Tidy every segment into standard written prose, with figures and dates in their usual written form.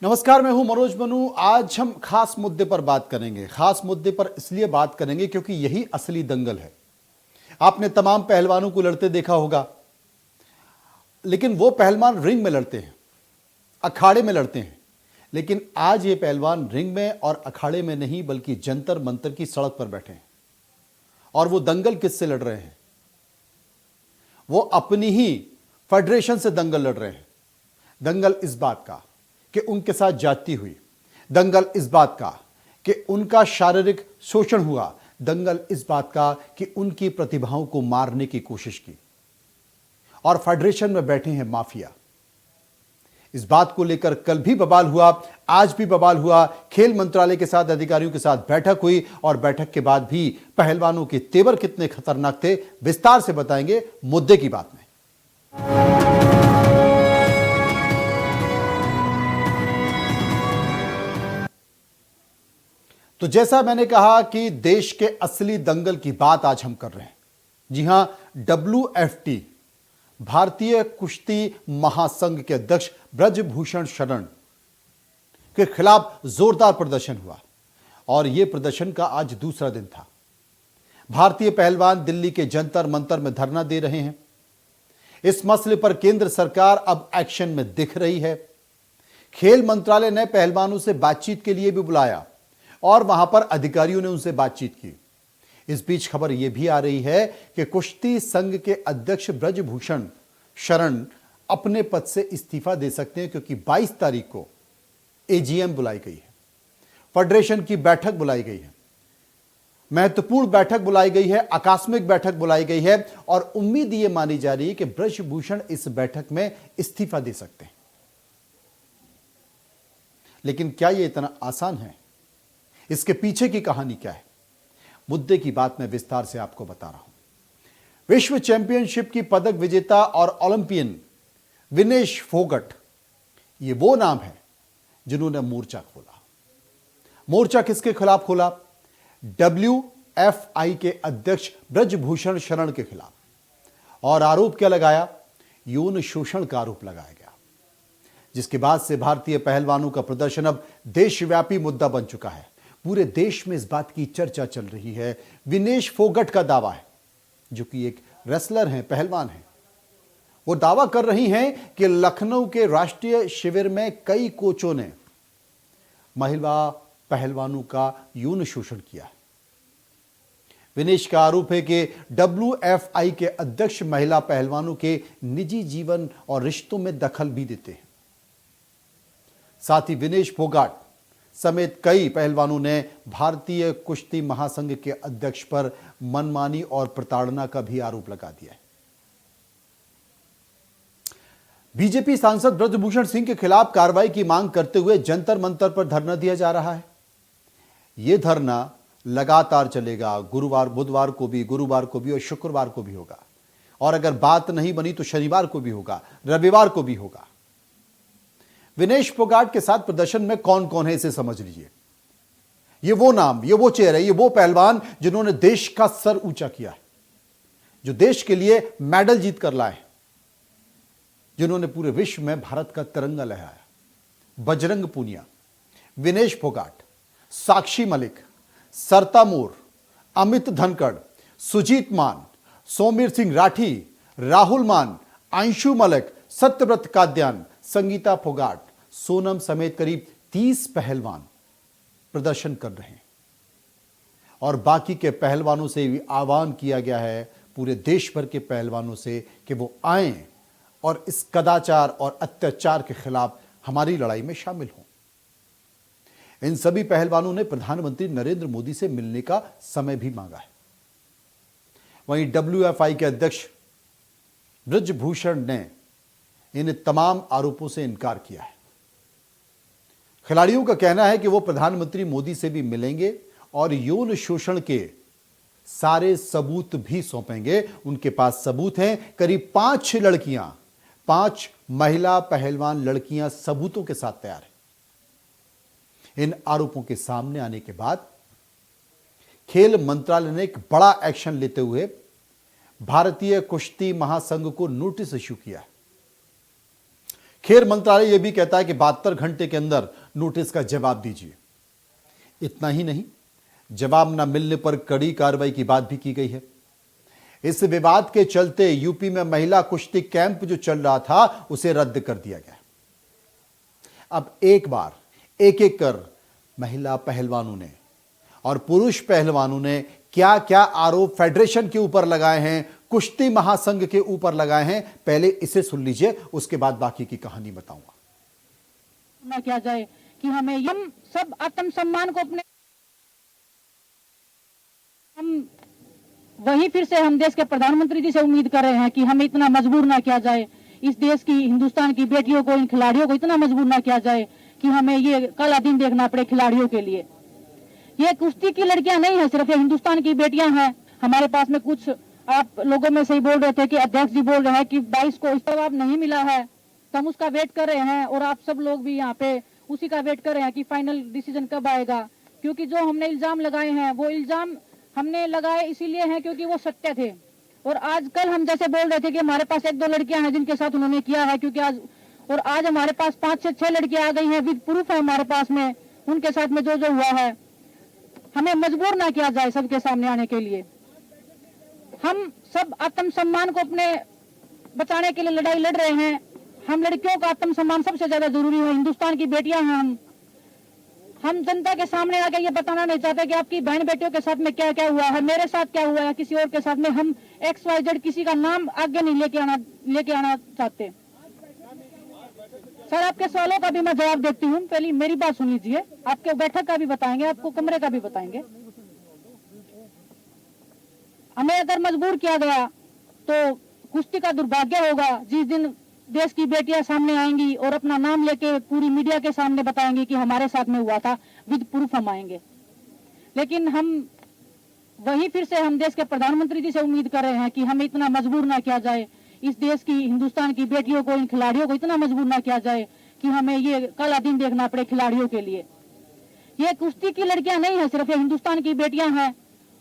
नमस्कार, मैं हूं मनोज मनु। आज हम खास मुद्दे पर बात करेंगे। खास मुद्दे पर इसलिए बात करेंगे क्योंकि यही असली दंगल है। आपने तमाम पहलवानों को लड़ते देखा होगा, लेकिन वो पहलवान रिंग में लड़ते हैं, अखाड़े में लड़ते हैं। लेकिन आज ये पहलवान रिंग में और अखाड़े में नहीं बल्कि जंतर मंतर की सड़क पर बैठे हैं। और वो दंगल किससे लड़ रहे हैं? वो अपनी ही फेडरेशन से दंगल लड़ रहे हैं। दंगल इस बात का कि उनके साथ जाति हुई, दंगल इस बात का कि उनका शारीरिक शोषण हुआ, दंगल इस बात का कि उनकी प्रतिभाओं को मारने की कोशिश की। और फेडरेशन में बैठे हैं माफिया। इस बात को लेकर कल भी बवाल हुआ, आज भी बवाल हुआ। खेल मंत्रालय के साथ अधिकारियों के साथ बैठक हुई और बैठक के बाद भी पहलवानों के तेवर कितने खतरनाक थे, विस्तार से बताएंगे मुद्दे की बात में। तो जैसा मैंने कहा कि देश के असली दंगल की बात आज हम कर रहे हैं। जी हां, WFT भारतीय कुश्ती महासंघ के अध्यक्ष ब्रजभूषण शरण के खिलाफ जोरदार प्रदर्शन हुआ और यह प्रदर्शन का आज दूसरा दिन था। भारतीय पहलवान दिल्ली के जंतर मंतर में धरना दे रहे हैं। इस मसले पर केंद्र सरकार अब एक्शन में दिख रही है। खेल मंत्रालय ने पहलवानों से बातचीत के लिए भी बुलाया और वहां पर अधिकारियों ने उनसे बातचीत की। इस बीच खबर यह भी आ रही है कि कुश्ती संघ के अध्यक्ष ब्रजभूषण शरण अपने पद से इस्तीफा दे सकते हैं, क्योंकि 22 तारीख को AGM बुलाई गई है, फेडरेशन की बैठक बुलाई गई है, महत्वपूर्ण बैठक बुलाई गई है, आकस्मिक बैठक बुलाई गई है और उम्मीद यह मानी जा रही है कि ब्रजभूषण इस बैठक में इस्तीफा दे सकते हैं। लेकिन क्या यह इतना आसान है? इसके पीछे की कहानी क्या है? मुद्दे की बात मैं विस्तार से आपको बता रहा हूं। विश्व चैंपियनशिप की पदक विजेता और ओलंपियन विनेश फोगट, ये वो नाम है जिन्होंने मोर्चा खोला। मोर्चा किसके खिलाफ खोला? WFI के अध्यक्ष ब्रजभूषण शरण के खिलाफ। और आरोप क्या लगाया? यौन शोषण का आरोप लगाया गया, जिसके बाद से भारतीय पहलवानों का प्रदर्शन अब देशव्यापी मुद्दा बन चुका है। पूरे देश में इस बात की चर्चा चल रही है। विनेश फोगट का दावा है, जो कि एक रेसलर हैं, पहलवान हैं, वो दावा कर रही हैं कि लखनऊ के राष्ट्रीय शिविर में कई कोचों ने महिला पहलवानों का यौन शोषण किया है। विनेश का आरोप है कि WFI के अध्यक्ष महिला पहलवानों के निजी जीवन और रिश्तों में दखल भी देते हैं। साथ ही विनेश फोगाट समेत कई पहलवानों ने भारतीय कुश्ती महासंघ के अध्यक्ष पर मनमानी और प्रताड़ना का भी आरोप लगा दिया है। बीजेपी सांसद ब्रजभूषण सिंह के खिलाफ कार्रवाई की मांग करते हुए जंतर मंतर पर धरना दिया जा रहा है। यह धरना लगातार चलेगा। गुरुवार, बुधवार को भी, गुरुवार को भी और शुक्रवार को भी होगा। और अगर बात नहीं बनी तो शनिवार को भी होगा, रविवार को भी होगा। विनेश फोगाट के साथ प्रदर्शन में कौन कौन है, इसे समझ लीजिए। ये वो नाम, ये वो चेहरे, ये वो पहलवान जिन्होंने देश का सर ऊंचा किया है, जो देश के लिए मेडल जीत कर लाए, जिन्होंने पूरे विश्व में भारत का तिरंगा लहराया। बजरंग पूनिया, विनेश फोगाट, साक्षी मलिक, सरता मोर, अमित धनखड़, सुजीत मान, सोमीर सिंह राठी, राहुल मान, अंशु मलिक, सत्यव्रत काद्यान, संगीता फोगाट, सोनम समेत करीब 30 पहलवान प्रदर्शन कर रहे हैं। और बाकी के पहलवानों से भी आह्वान किया गया है, पूरे देश भर के पहलवानों से, कि वो आएं और इस कदाचार और अत्याचार के खिलाफ हमारी लड़ाई में शामिल हों। इन सभी पहलवानों ने प्रधानमंत्री नरेंद्र मोदी से मिलने का समय भी मांगा है। वहीं WFI के अध्यक्ष ब्रजभूषण ने इन तमाम आरोपों से इनकार किया है। खिलाड़ियों का कहना है कि वो प्रधानमंत्री मोदी से भी मिलेंगे और यौन शोषण के सारे सबूत भी सौंपेंगे। उनके पास सबूत हैं। करीब 5 लड़कियां, 5 महिला पहलवान लड़कियां सबूतों के साथ तैयार हैं। इन आरोपों के सामने आने के बाद खेल मंत्रालय ने एक बड़ा एक्शन लेते हुए भारतीय कुश्ती महासंघ को नोटिस इश्यू किया है। खेल मंत्रालय यह भी कहता है कि 72 घंटे के अंदर नोटिस का जवाब दीजिए। इतना ही नहीं, जवाब न मिलने पर कड़ी कार्रवाई की बात भी की गई है। इस विवाद के चलते यूपी में महिला कुश्ती कैंप जो चल रहा था उसे रद्द कर दिया गया। अब एक बार एक एक कर महिला पहलवानों ने और पुरुष पहलवानों ने क्या क्या आरोप फेडरेशन के ऊपर लगाए हैं, कुश्ती महासंघ के ऊपर लगाए हैं, पहले इसे सुन लीजिए, उसके बाद बाकी की कहानी बताऊंगा। ना क्या जाए कि हमें हम सब आत्मसम्मान को अपने हम वही फिर से हम देश के प्रधानमंत्री जी से उम्मीद कर रहे हैं कि हमें इतना मजबूर ना किया जाए, इस देश की हिंदुस्तान की बेटियों को, इन खिलाड़ियों को इतना मजबूर ना किया जाए कि हमें ये काला दिन देखना पड़े खिलाड़ियों के लिए। ये कुश्ती की लड़कियां नहीं है सिर्फ, ये हिंदुस्तान की बेटियां हैं। हमारे पास में कुछ आप लोगों में से ही बोल रहे थे कि अध्यक्ष जी बोल रहे हैं कि 22 को जवाब नहीं मिला है, तो हम उसका वेट कर रहे हैं और आप सब लोग भी यहाँ पे उसी का वेट कर रहे हैं कि फाइनल डिसीजन कब आएगा। क्योंकि जो हमने इल्जाम लगाए हैं वो इल्जाम हमने लगाए इसीलिए हैं क्योंकि वो सत्य थे। और आज कल हम जैसे बोल रहे थे कि हमारे पास 1-2 लड़कियां हैं जिनके साथ उन्होंने किया है, क्योंकि आज हमारे पास 5 से 6 लड़कियां आ गई हैं, विद प्रूफ है हमारे पास में, उनके साथ में जो जो हुआ है। हमें मजबूर ना किया जाए सबके सामने आने के लिए। हम सब आत्मसम्मान को अपने बचाने के लिए लड़ाई लड़ रहे हैं। हम लड़कियों का आत्मसम्मान सबसे ज्यादा जरूरी है, हिंदुस्तान की बेटियां हैं। हम जनता के सामने आके ये बताना नहीं चाहते कि आपकी बहन बेटियों के साथ में क्या क्या हुआ है, मेरे साथ क्या हुआ है, किसी और के साथ में। हम XYZ किसी का नाम आगे नहीं लेके आना चाहते। सर, आपके सवालों का भी मैं जवाब देती हूँ, पहले मेरी बात सुन लीजिए। आपके बैठक का भी बताएंगे, आपको कमरे का भी बताएंगे। हमें अगर मजबूर किया गया तो कुश्ती का दुर्भाग्य होगा जिस दिन देश की बेटियां सामने आएंगी और अपना नाम लेके पूरी मीडिया के सामने बताएंगी कि हमारे साथ में हुआ था, विद प्रूफ हम आएंगे। लेकिन हम वही फिर से हम देश के प्रधानमंत्री जी से उम्मीद कर रहे हैं कि हमें इतना मजबूर ना किया जाए, इस देश की हिंदुस्तान की बेटियों को, इन खिलाड़ियों को इतना मजबूर ना किया जाए कि हमें ये काला दिन देखना पड़े खिलाड़ियों के लिए। ये कुश्ती की लड़कियां नहीं है सिर्फ, ये हिंदुस्तान की बेटियां हैं।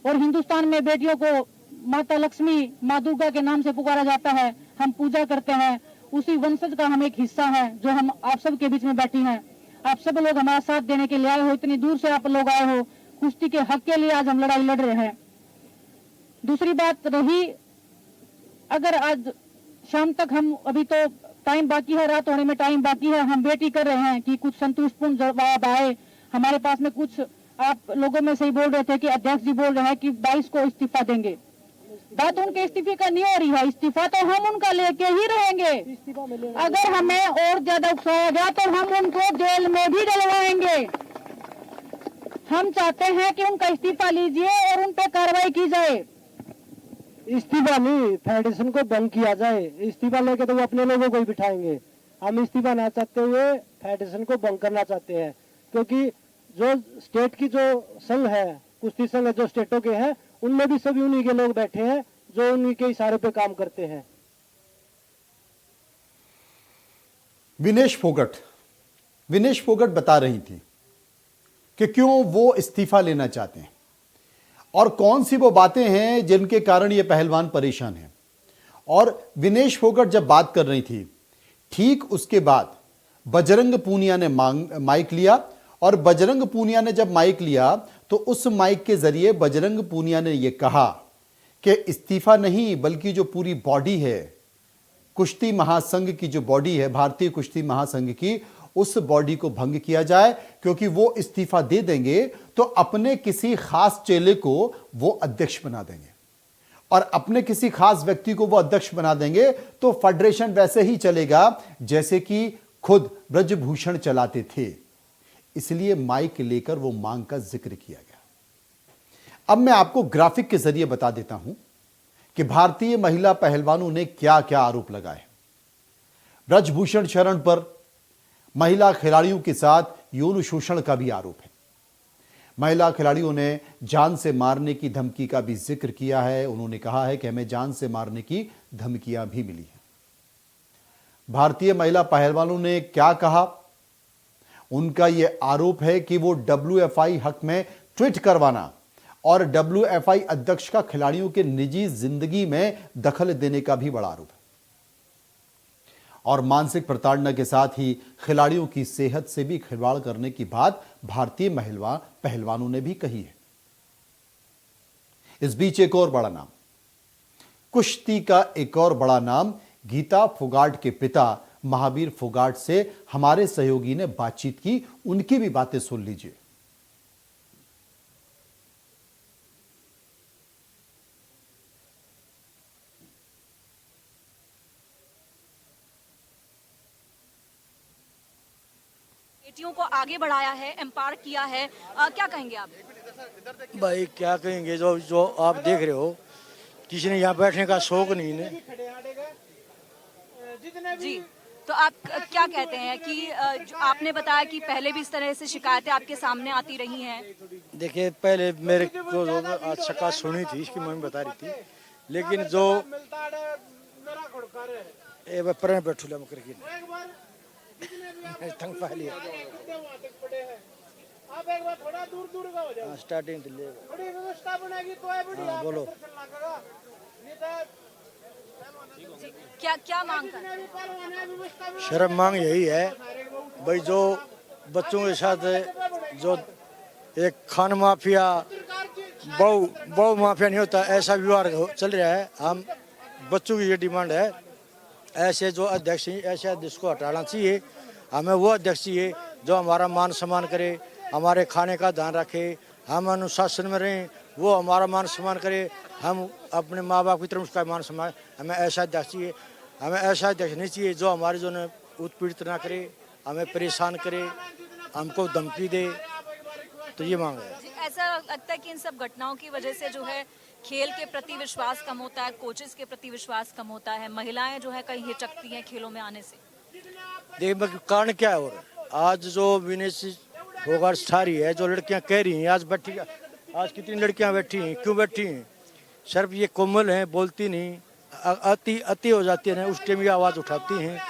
और हिंदुस्तान में बेटियों को माता लक्ष्मी, माँ दुर्गा के नाम से पुकारा जाता है। हम पूजा करते हैं, उसी वंशज का हम एक हिस्सा है जो हम आप सब के बीच में बैठी हैं। आप सब लोग हमारा साथ देने के लिए आए हो, इतनी दूर से आप लोग आए हो, कुश्ती के हक के लिए आज हम लड़ाई लड़ रहे हैं। दूसरी बात रही, अगर आज शाम तक हम, अभी तो टाइम बाकी है, रात होने में टाइम बाकी है, हम वेट ही कर रहे हैं कि कुछ संतुष्टपूर्ण जवाब आए हमारे पास में। कुछ आप लोगों में से ही बोल रहे थे कि अध्यक्ष जी बोल रहे हैं कि 22 को इस्तीफा देंगे। बात उनके इस्तीफे का नहीं हो रही है, इस्तीफा तो हम उनका लेके ही रहेंगे। अगर हमें और ज्यादा उकसाया गया तो हम उनको जेल में भी डलवाएंगे। हम चाहते हैं कि उनका इस्तीफा लीजिए और उन पर कार्रवाई की जाए। इस्तीफा नहीं, फेडरेशन को बंद किया जाए। इस्तीफा लेके तो वो अपने लोगों को ही बिठाएंगे। हम इस्तीफा ना चाहते हुए फेडरेशन को बंद करना चाहते हैं, क्योंकि जो स्टेट की जो संघ है, कुश्ती संघ जो स्टेटों के हैं, उनमें भी सभी उन्हीं के लोग बैठे हैं जो उन्हीं के इशारे पे काम करते हैं। विनेश फोगट बता रही थी कि क्यों वो इस्तीफा लेना चाहते हैं और कौन सी वो बातें हैं जिनके कारण ये पहलवान परेशान हैं। और विनेश फोगट जब बात कर रही थी, ठीक उसके बाद बजरंग पूनिया ने माइक लिया। और बजरंग पूनिया ने जब माइक लिया तो उस माइक के जरिए बजरंग पूनिया ने यह कहा कि इस्तीफा नहीं, बल्कि जो पूरी बॉडी है, कुश्ती महासंघ की जो बॉडी है, भारतीय कुश्ती महासंघ की, उस बॉडी को भंग किया जाए, क्योंकि वो इस्तीफा दे देंगे तो अपने किसी खास चेले को वो अध्यक्ष बना देंगे और अपने किसी खास व्यक्ति को वो अध्यक्ष बना देंगे तो फेडरेशन वैसे ही चलेगा जैसे कि खुद ब्रजभूषण चलाते थे। इसलिए माइक लेकर वो मांग का जिक्र किया गया। अब मैं आपको ग्राफिक के जरिए बता देता हूं कि भारतीय महिला पहलवानों ने क्या क्या आरोप लगाए। ब्रजभूषण शरण पर महिला खिलाड़ियों के साथ यौन शोषण का भी आरोप है। महिला खिलाड़ियों ने जान से मारने की धमकी का भी जिक्र किया है। उन्होंने कहा है कि हमें जान से मारने की धमकियां भी मिली हैं। भारतीय महिला पहलवानों ने क्या कहा? उनका यह आरोप है कि वो WFI हक में ट्वीट करवाना और WFI अध्यक्ष का खिलाड़ियों के निजी जिंदगी में दखल देने का भी बड़ा आरोप है। और मानसिक प्रताड़ना के साथ ही खिलाड़ियों की सेहत से भी खिलवाड़ करने की बात भारतीय महिला पहलवानों ने भी कही है। इस बीच एक और बड़ा नाम, कुश्ती का एक और बड़ा नाम, गीता फोगाट के पिता महावीर फोगाट से हमारे सहयोगी ने बातचीत की। उनकी भी बातें सुन लीजिए। बेटियों को आगे बढ़ाया है, एम्पावर किया है, क्या कहेंगे आप? भाई क्या कहेंगे, जो जो आप देख रहे हो, किसी ने यहाँ बैठने का शौक नहीं है। जी, तो आप क्या कहते हैं कि जो आपने बताया कि पहले भी इस तरह से शिकायतें आपके सामने आती रही हैं। देखिए पहले मेरे को जो आज शिकायत सुनी थी, इसकी मम्मी बता रही थी, लेकिन जो बैठू तंग पा लिया स्टार्टिंग बोलो क्या क्या मांग कर? शर्म मांग यही है भाई, जो बच्चों के साथ जो एक खान माफिया बहु माफिया नहीं होता, ऐसा व्यवहार चल रहा है। हम बच्चों की ये डिमांड है, ऐसे जो अध्यक्ष हैं ऐसे अध्यक्ष को हटाना चाहिए। हमें वो अध्यक्ष चाहिए जो हमारा मान सम्मान करे, हमारे खाने का ध्यान रखे, हम अनुशासन में रहें, वो हमारा मान सम्मान करे, हम अपने माँ बाप की तरफ उसका मान सम्मान। हमें ऐसा अध्यक्ष चाहिए, हमें ऐसा अध्यक्ष नहीं चाहिए जो हमारे जो है उत्पीड़ित ना करे, हमें परेशान करे, हमको धमकी दे। तो ये मांग है। ऐसा लगता है कि इन सब घटनाओं की वजह से जो है खेल के प्रति विश्वास कम होता है, कोचेस के प्रति विश्वास कम होता है, महिलाएं जो है कहीं हिचकती हैं खेलों में आने से। देख कारण क्या है, और आज जो विनय फोगाट सारी है, जो लड़कियां कह रही हैं, आज बैठी, आज कितनी लड़कियां बैठी हैं, क्यों बैठी हैं? सिर्फ ये कोमल हैं, बोलती नहीं, अति हो जाती है, उस टाइम ये आवाज़ उठाती हैं।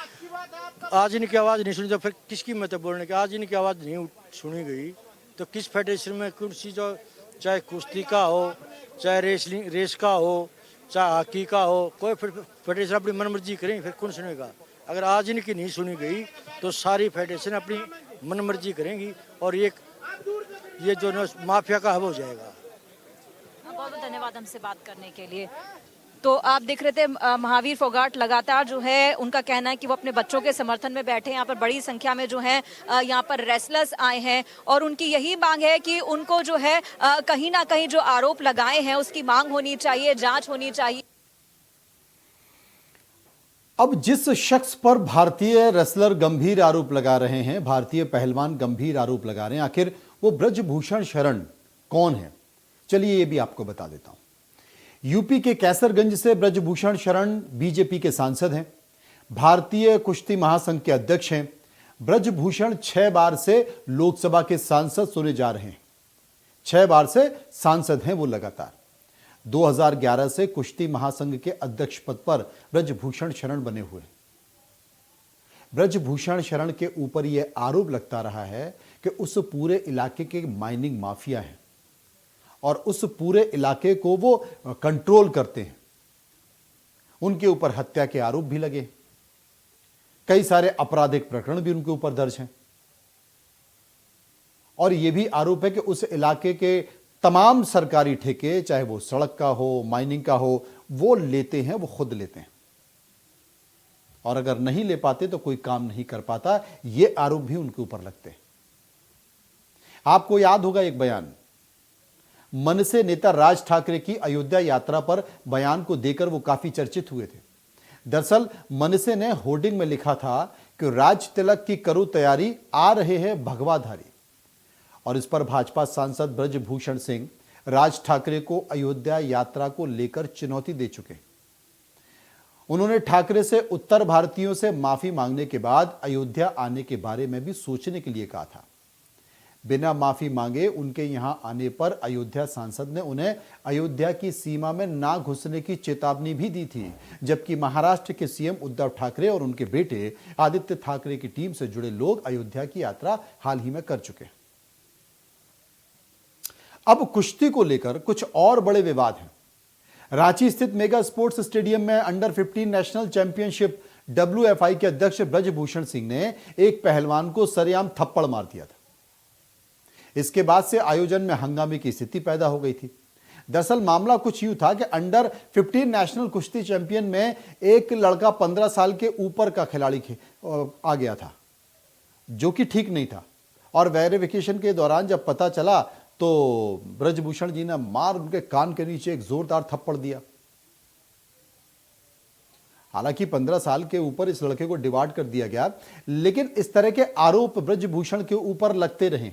आज इनकी आवाज़ नहीं सुनी तो फिर किसकी मत बोलने की? आज इनकी आवाज़ नहीं सुनी गई तो किस फेडरेशन में कुर्सी, जो चाहे कुश्ती का हो, चाहे रेस का हो, चाहे हॉकी का हो, कोई फेडरेशन अपनी मनमर्जी करें, फिर कौन सुनेगा? अगर आज इनकी नहीं सुनी गई तो सारी फेडरेशन अपनी मनमर्जी करेंगी और ये जो माफिया का हब हो जाएगा। बहुत बहुत धन्यवाद हमसे बात करने के लिए। तो आप देख रहे थे महावीर फोगाट लगातार जो है उनका कहना है कि वो अपने बच्चों के समर्थन में बैठे हैं। यहाँ पर बड़ी संख्या में जो है यहाँ पर रेसलर्स आए हैं और उनकी यही मांग है कि उनको जो है कहीं ना कहीं जो आरोप लगाए हैं उसकी मांग होनी चाहिए, जांच होनी चाहिए। अब जिस शख्स पर भारतीय रेसलर गंभीर आरोप लगा रहे हैं, भारतीय पहलवान गंभीर आरोप लगा रहे हैं, आखिर वो ब्रजभूषण शरण कौन है? चलिए ये भी आपको बता देता हूं। यूपी के कैसरगंज से ब्रजभूषण शरण बीजेपी के सांसद हैं, भारतीय कुश्ती महासंघ के अध्यक्ष हैं। ब्रजभूषण 6 बार से लोकसभा के सांसद चुने जा रहे हैं, 6 बार से सांसद हैं वो लगातार। 2011 से कुश्ती महासंघ के अध्यक्ष पद पर ब्रजभूषण शरण बने हुए। ब्रजभूषण शरण के ऊपर यह आरोप लगता रहा है कि उस पूरे इलाके के माइनिंग माफिया हैं और उस पूरे इलाके को वो कंट्रोल करते हैं। उनके ऊपर हत्या के आरोप भी लगे, कई सारे आपराधिक प्रकरण भी उनके ऊपर दर्ज हैं और यह भी आरोप है कि उस इलाके के तमाम सरकारी ठेके, चाहे वो सड़क का हो, माइनिंग का हो, वो लेते हैं, वो खुद लेते हैं और अगर नहीं ले पाते तो कोई काम नहीं कर पाता। ये आरोप भी उनके ऊपर लगते हैं। आपको याद होगा एक बयान, मनसे नेता राज ठाकरे की अयोध्या यात्रा पर बयान को देकर वो काफी चर्चित हुए थे। दरअसल मनसे ने होर्डिंग में लिखा था कि राज तिलक की करो तैयारी, आ रहे हैं भगवाधारी। और इस पर भाजपा सांसद ब्रजभूषण सिंह राज ठाकरे को अयोध्या यात्रा को लेकर चुनौती दे चुके। उन्होंने ठाकरे से उत्तर भारतीयों से माफी मांगने के बाद अयोध्या आने के बारे में भी सोचने के लिए कहा था। बिना माफी मांगे उनके यहां आने पर अयोध्या सांसद ने उन्हें अयोध्या की सीमा में ना घुसने की चेतावनी भी दी थी, जबकि महाराष्ट्र के सीएम उद्धव ठाकरे और उनके बेटे आदित्य ठाकरे की टीम से जुड़े लोग अयोध्या की यात्रा हाल ही में कर चुके हैं। अब कुश्ती को लेकर कुछ और बड़े विवाद हैं। रांची स्थित मेगा स्पोर्ट्स स्टेडियम में अंडर 15 नेशनल चैंपियनशिप WFI के अध्यक्ष ब्रजभूषण सिंह ने एक पहलवान को सरेआम थप्पड़ मार दिया था। इसके बाद से आयोजन में हंगामे की स्थिति पैदा हो गई थी। दरअसल मामला कुछ यूं था कि अंडर 15 नेशनल कुश्ती चैंपियन में एक लड़का 15 साल के ऊपर का खिलाड़ी आ गया था, जो कि ठीक नहीं था। और वेरिफिकेशन के दौरान जब पता चला तो ब्रजभूषण जी ने मार उनके कान के नीचे एक जोरदार थप्पड़ दिया। हालांकि 15 साल के ऊपर इस लड़के को डिवार्ड कर दिया गया, लेकिन इस तरह के आरोप ब्रजभूषण के ऊपर लगते रहे,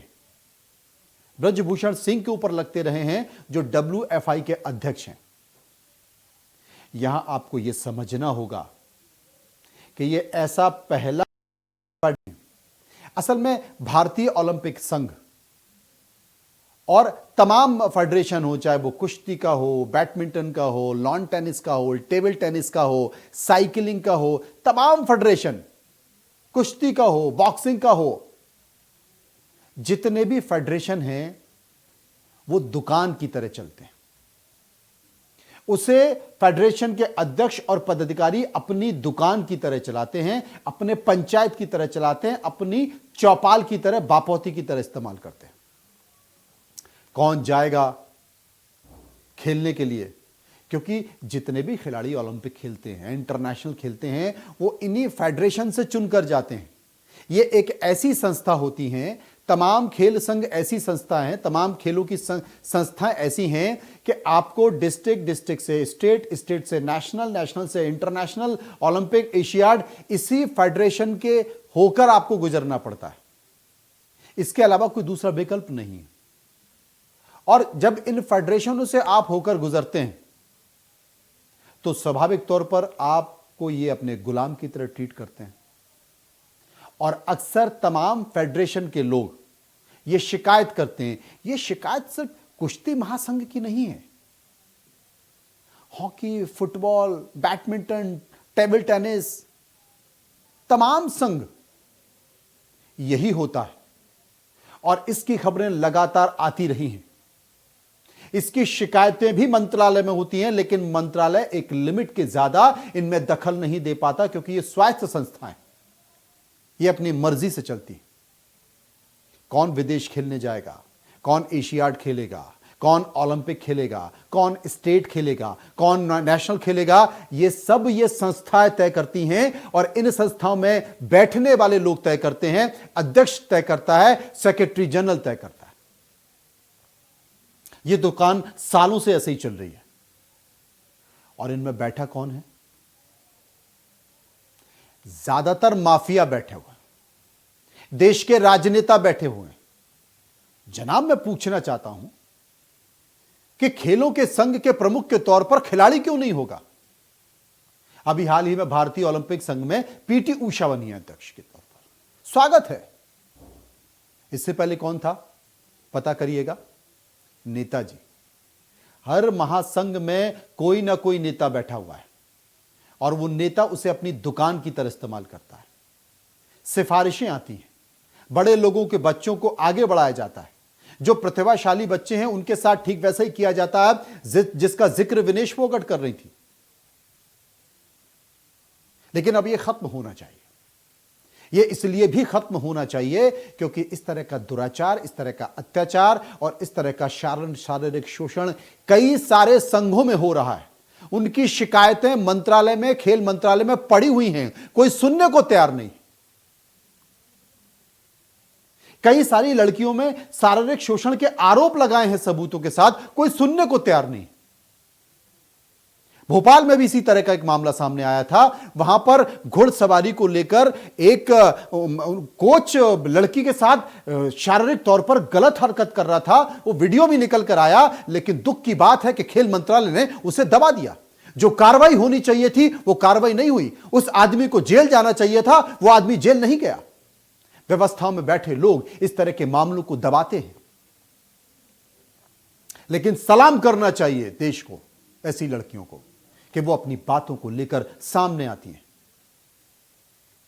ब्रजभूषण सिंह के ऊपर लगते रहे हैं, जो WFI के अध्यक्ष हैं। यहां आपको यह समझना होगा कि यह ऐसा पहला, असल में भारतीय ओलंपिक संघ और तमाम फेडरेशन हो, चाहे वो कुश्ती का हो, बैडमिंटन का हो, लॉन टेनिस का हो, टेबल टेनिस का हो, साइकिलिंग का हो, तमाम फेडरेशन, कुश्ती का हो, बॉक्सिंग का हो, जितने भी फेडरेशन हैं वो दुकान की तरह चलते हैं। उसे फेडरेशन के अध्यक्ष और पदाधिकारी अपनी दुकान की तरह चलाते हैं, अपने पंचायत की तरह चलाते हैं, अपनी चौपाल की तरह, बापोती की तरह इस्तेमाल करते हैं। कौन जाएगा खेलने के लिए? क्योंकि जितने भी खिलाड़ी ओलंपिक खेलते हैं, इंटरनेशनल खेलते हैं, वो इन्हीं फेडरेशन से चुनकर जाते हैं। ये एक ऐसी संस्था होती हैं, तमाम खेल संघ ऐसी संस्था हैं, तमाम खेलों की संस्थाएं ऐसी हैं कि आपको डिस्ट्रिक्ट से स्टेट से नेशनल से इंटरनेशनल, ओलंपिक, एशियाड, इसी फेडरेशन के होकर आपको गुजरना पड़ता है। इसके अलावा कोई दूसरा विकल्प नहीं है। और जब इन फेडरेशनों से आप होकर गुजरते हैं तो स्वाभाविक तौर पर आपको ये अपने गुलाम की तरह ट्रीट करते हैं। और अक्सर तमाम फेडरेशन के लोग ये शिकायत करते हैं। ये शिकायत सिर्फ कुश्ती महासंघ की नहीं है। Hockey, football, badminton, table tennis, तमाम संघ यही होता है और इसकी खबरें लगातार आती रही हैं। इसकी शिकायतें भी मंत्रालय में होती हैं, लेकिन मंत्रालय एक लिमिट के ज्यादा इनमें दखल नहीं दे पाता, क्योंकि ये स्वायत्त संस्थाएं, ये अपनी मर्जी से चलती है। कौन विदेश खेलने जाएगा, कौन एशियाड खेलेगा, कौन ओलंपिक खेलेगा, कौन स्टेट खेलेगा, कौन नेशनल खेलेगा, ये सब ये संस्थाएं तय करती हैं। और इन संस्थाओं में बैठने वाले लोग तय करते हैं, अध्यक्ष तय करता है, सेक्रेटरी जनरल तय करता है। ये दुकान सालों से ऐसे ही चल रही है। और इनमें बैठा कौन है? ज्यादातर माफिया बैठे हुए हैं, देश के राजनेता बैठे हुए हैं। जनाब, मैं पूछना चाहता हूं कि खेलों के संघ के प्रमुख के तौर पर खिलाड़ी क्यों नहीं होगा? अभी हाल ही में भारतीय ओलंपिक संघ में PT ऊषा बनी है अध्यक्ष के तौर पर, स्वागत है। इससे पहले कौन था पता करिएगा? नेताजी। हर महासंघ में कोई ना कोई नेता बैठा हुआ है और वो नेता उसे अपनी दुकान की तरह इस्तेमाल करता है। सिफारिशें आती हैं, बड़े लोगों के बच्चों को आगे बढ़ाया जाता है। जो प्रतिभाशाली बच्चे हैं उनके साथ ठीक वैसा ही किया जाता है जिसका जिक्र विनेश फोगाट कर रही थी। लेकिन अब यह खत्म होना चाहिए। यह इसलिए भी खत्म होना चाहिए क्योंकि इस तरह का दुराचार, इस तरह का अत्याचार और इस तरह का शारीरिक शोषण कई सारे संघों में हो रहा है। उनकी शिकायतें मंत्रालय में, खेल मंत्रालय में पड़ी हुई हैं, कोई सुनने को तैयार नहीं। कई सारी लड़कियों में शारीरिक शोषण के आरोप लगाए हैं सबूतों के साथ, कोई सुनने को तैयार नहीं। भोपाल में भी इसी तरह का एक मामला सामने आया था। वहां पर घुड़सवारी को लेकर एक कोच लड़की के साथ शारीरिक तौर पर गलत हरकत कर रहा था। वो वीडियो भी निकल कर आया, लेकिन दुख की बात है कि खेल मंत्रालय ने उसे दबा दिया। जो कार्रवाई होनी चाहिए थी वो कार्रवाई नहीं हुई। उस आदमी को जेल जाना चाहिए था, वो आदमी जेल नहीं गया। व्यवस्थाओं में बैठे लोग इस तरह के मामलों को दबाते हैं। लेकिन सलाम करना चाहिए देश को ऐसी लड़कियों को कि वो अपनी बातों को लेकर सामने आती हैं।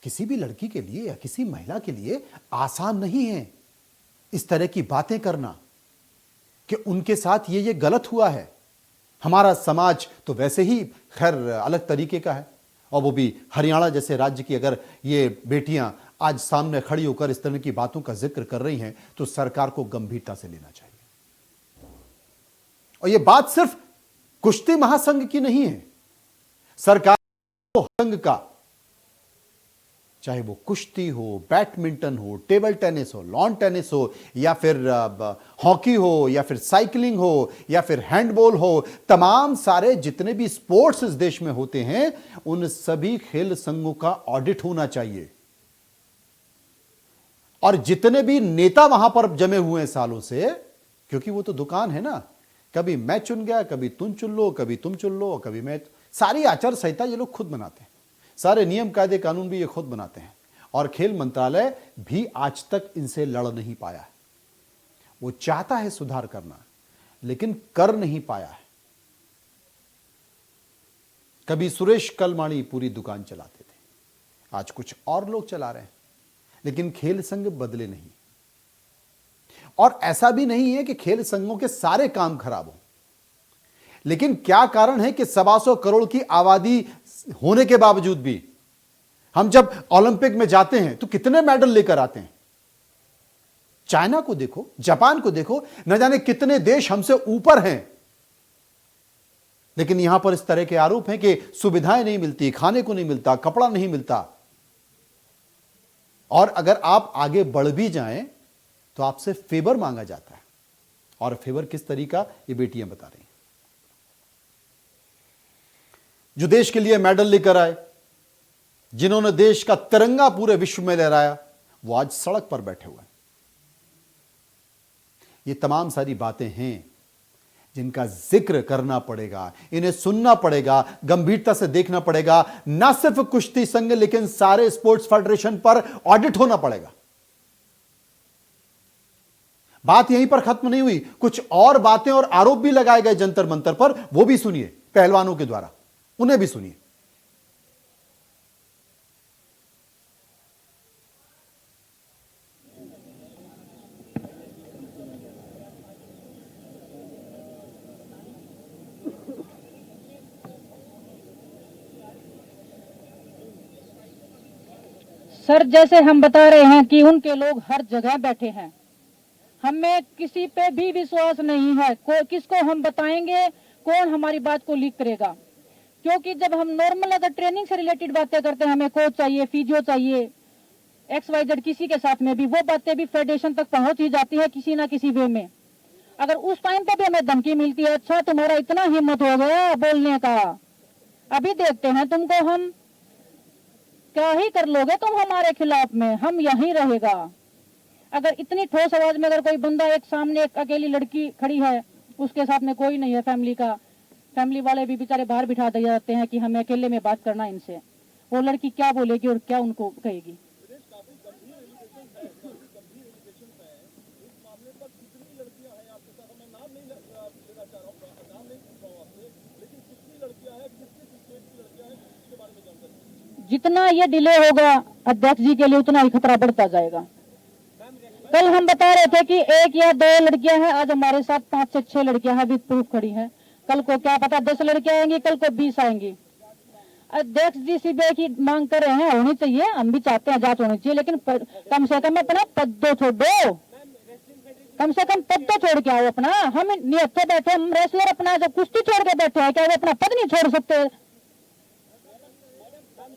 किसी भी लड़की के लिए या किसी महिला के लिए आसान नहीं है इस तरह की बातें करना कि उनके साथ ये गलत हुआ है। हमारा समाज तो वैसे ही खैर अलग तरीके का है, और वो भी हरियाणा जैसे राज्य की अगर ये बेटियां आज सामने खड़ी होकर इस तरह की बातों का जिक्र कर रही हैं तो सरकार को गंभीरता से लेना चाहिए। और ये बात सिर्फ कुश्ती महासंघ की नहीं है, सरकार को संघ का, चाहे वो कुश्ती हो, बैडमिंटन हो, टेबल टेनिस हो, लॉन टेनिस हो, या फिर हॉकी हो, या फिर साइकिलिंग हो, या फिर हैंडबॉल हो, तमाम सारे जितने भी स्पोर्ट्स इस देश में होते हैं उन सभी खेल संघों का ऑडिट होना चाहिए। और जितने भी नेता वहां पर जमे हुए हैं सालों से, क्योंकि वो तो दुकान है ना, कभी मैं चुन गया, कभी तुम चुन लो, कभी तुम चुन लो, कभी मैं, सारी आचार संहिता ये लोग खुद बनाते हैं, सारे नियम कायदे कानून भी ये खुद बनाते हैं। और खेल मंत्रालय भी आज तक इनसे लड़ नहीं पाया है। वो चाहता है सुधार करना, लेकिन कर नहीं पाया है। कभी सुरेश कलमाड़ी पूरी दुकान चलाते थे, आज कुछ और लोग चला रहे हैं, लेकिन खेल संघ बदले नहीं। और ऐसा भी नहीं है कि खेल संघों के सारे काम खराब हो, लेकिन क्या कारण है कि 125 करोड़ की आबादी होने के बावजूद भी हम जब ओलंपिक में जाते हैं तो कितने मेडल लेकर आते हैं। चाइना को देखो, जापान को देखो, न जाने कितने देश हमसे ऊपर हैं, लेकिन यहां पर इस तरह के आरोप हैं कि सुविधाएं नहीं मिलती, खाने को नहीं मिलता, कपड़ा नहीं मिलता। और अगर आप आगे बढ़ भी जाएं तो आपसे फेवर मांगा जाता है। और फेवर किस तरीका, ये बेटियां बता रही हैं। जो देश के लिए मेडल लेकर आए, जिन्होंने देश का तिरंगा पूरे विश्व में लहराया, वो आज सड़क पर बैठे हुए हैं। ये तमाम सारी बातें हैं जिनका जिक्र करना पड़ेगा, इन्हें सुनना पड़ेगा, गंभीरता से देखना पड़ेगा। ना सिर्फ कुश्ती संघ, लेकिन सारे स्पोर्ट्स फेडरेशन पर ऑडिट होना पड़ेगा। बात यहीं पर खत्म नहीं हुई, कुछ और बातें और आरोप भी लगाए गए जंतर मंतर पर, वो भी सुनिए पहलवानों के द्वारा, उन्हें भी सुनिए। सर, जैसे हम बता रहे हैं कि उनके लोग हर जगह बैठे हैं, हमें किसी पे भी विश्वास नहीं है। किसको हम बताएंगे, कौन हमारी बात को लीक करेगा? क्योंकि जब हम नॉर्मल अगर ट्रेनिंग से रिलेटेड बातें करते हैं, हमें कोच चाहिए, फिजियो चाहिए, XYZ किसी के साथ में भी, वो बातें भी फेडरेशन तक पहुंच ही जाती है किसी ना किसी वे में। अगर उस टाइम पे भी हमें धमकी मिलती है, अच्छा तुम्हारा इतना हिम्मत हो गया बोलने का, अभी देखते हैं तुमको, हम क्या ही कर लोगे तुम हमारे खिलाफ में, हम यहीं रहेगा। अगर इतनी ठोस आवाज में अगर कोई बंदा, एक सामने एक अकेली लड़की खड़ी है, उसके साथ में कोई नहीं है फैमिली का, फैमिली वाले भी बेचारे बाहर बिठा दिए जाते हैं कि हमें अकेले में बात करना इनसे, वो लड़की क्या बोलेगी और क्या उनको कहेगी? जितना ये डिले होगा अध्यक्ष जी के लिए, उतना ही खतरा बढ़ता जाएगा। कल हम बता रहे थे कि 1 या 2 लड़कियां हैं, आज हमारे साथ 5 से 6 लड़कियां हैं, विद प्रूफ खड़ी हैं। कल को क्या पता 10 लड़कियां आएंगी, कल को 20 आएंगी। अध्यक्ष जी सीबीआई की मांग कर रहे हैं, होनी चाहिए, हम भी चाहते हैं जांच होनी चाहिए, लेकिन कम से कम अपना पद तो छोड़ो, कम से कम पद तो छोड़ के आओ अपना। हम निहत्थे बैठे, हम रेसलर अपना जब कुश्ती छोड़ के बैठे हैं, क्या वो अपना पद नहीं छोड़ सकते?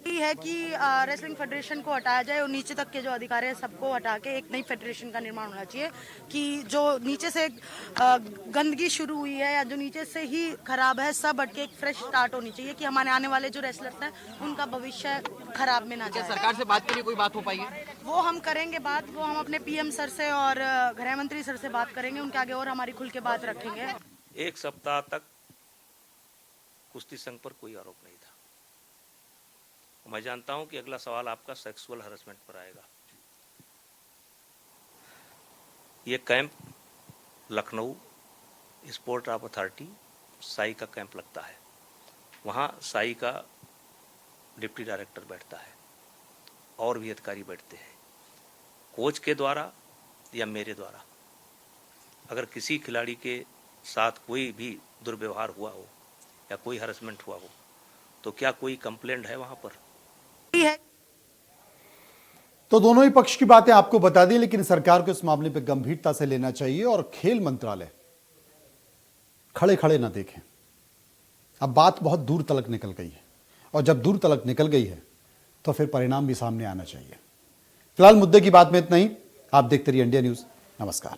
है कि रेसलिंग फेडरेशन को हटाया जाए और नीचे तक के जो अधिकारी है सबको हटा के एक नई फेडरेशन का निर्माण होना चाहिए। कि जो नीचे से गंदगी शुरू हुई है या जो नीचे से ही खराब है, सब हट के एक फ्रेश स्टार्ट होनी चाहिए कि हमारे आने वाले जो रेसलर्स हैं उनका भविष्य खराब में ना जाए। सरकार से बात के लिए कोई बात हो पाई है? वो हम करेंगे बात, वो हम अपने PM सर से और गृह मंत्री सर से बात करेंगे, उनके आगे और हमारी खुल के बात रखेंगे। 1 सप्ताह तक कुश्ती संघ पर कोई आरोप नहीं था। मैं जानता हूं कि अगला सवाल आपका सेक्सुअल हरासमेंट पर आएगा। ये camp Lucknow sport of authority Sai का कैंप लगता है, वहाँ साई का डिप्टी डायरेक्टर बैठता है और भी अधिकारी बैठते हैं। कोच के द्वारा या मेरे द्वारा अगर किसी खिलाड़ी के साथ कोई भी दुर्व्यवहार हुआ हो या कोई हरासमेंट हुआ हो तो क्या कोई कंप्लेंट है वहां पर? है तो दोनों ही पक्ष की बातें आपको बता दी, लेकिन सरकार को इस मामले पर गंभीरता से लेना चाहिए और खेल मंत्रालय खड़े खड़े ना देखें। अब बात बहुत दूर तलक निकल गई है, और जब दूर तलक निकल गई है तो फिर परिणाम भी सामने आना चाहिए। फिलहाल मुद्दे की बात में इतना ही। आप देखते रहिए इंडिया न्यूज। नमस्कार।